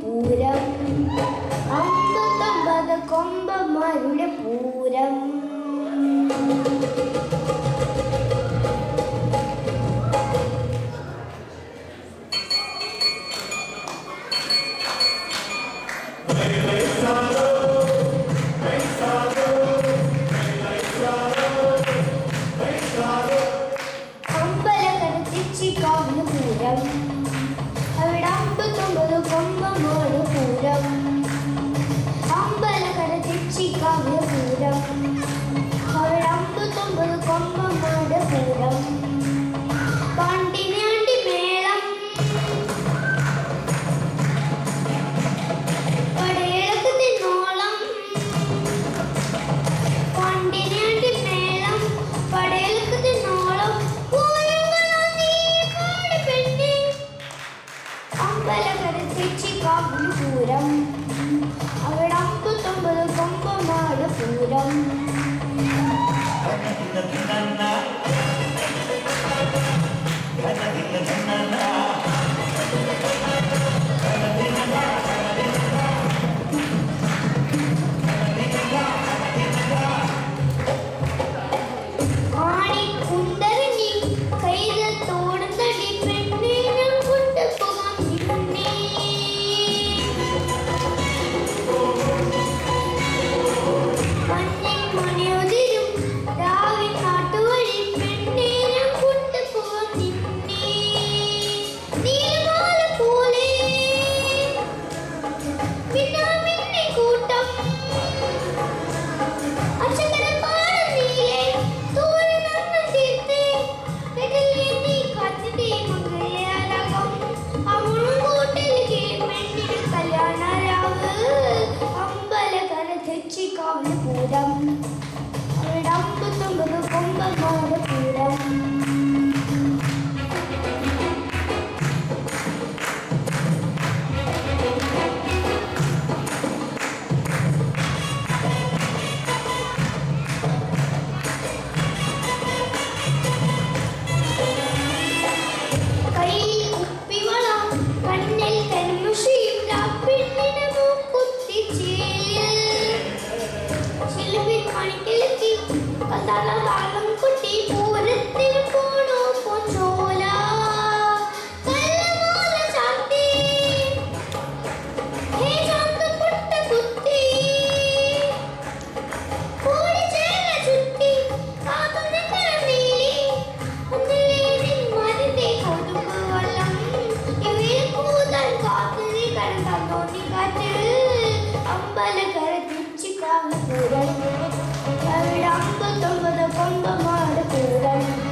പൂരം, 59 കൊമ്പന്മാരുടെ പൂരം. അമ്പലക്കര പൂരം, അവിടെ 59 കൊമ്പന്മാരുടെ പൂരം. അമ്പലക്കര തെച്ചിക്കാവിലെ പൂരം, അവിടെ 59 കൊമ്പന്മാരുടെ പൂരം. പണ്ടിനാണ്ടി മേളം പടയിളക്ക് തിന്നോളം, പണ്ടിനാണ്ടി മേളം പടയിളക്ക് തിന്നോളം. അമ്പലക്കര തെച്ചിക്കാവിലെ പൂരം, അവിടെ 59 കൊമ്പന്മാരുടെ പൂരം. പൂരം, അവിടെ 59 കൊമ്പന്മാരുടെ പൂരം. കയ്യിൽ കുപ്പിവള, കണ്ണിൽ കൺമുഷിയും, പെണ്ണിന് മൂക്കുത്തിച്ചേൽ മണിക്കിലെത്തി താളം കുട്ടി പൂരത്തിന് പോണോ പൊച്ചോല. കല്ലമോല ചാത്തി ഹേ ചാന്ത പൊട്ട കുത്തി, കോടി ചേല ചുറ്റി കാതുനിന്ന നീലി, ഒന്നിലേ മരുന്നേ കൊതുമ്പ് വള്ളം, ഇവയിൽ കൂതാൻ കാത്തുനി കടന്ന തോന്നി കാറ്റ്. അമ്പലക്കര തെച്ചിക്കാവിലെ പൂരം, അവിടെ 59 കൊമ്പന്മാരുടെ പൂരം.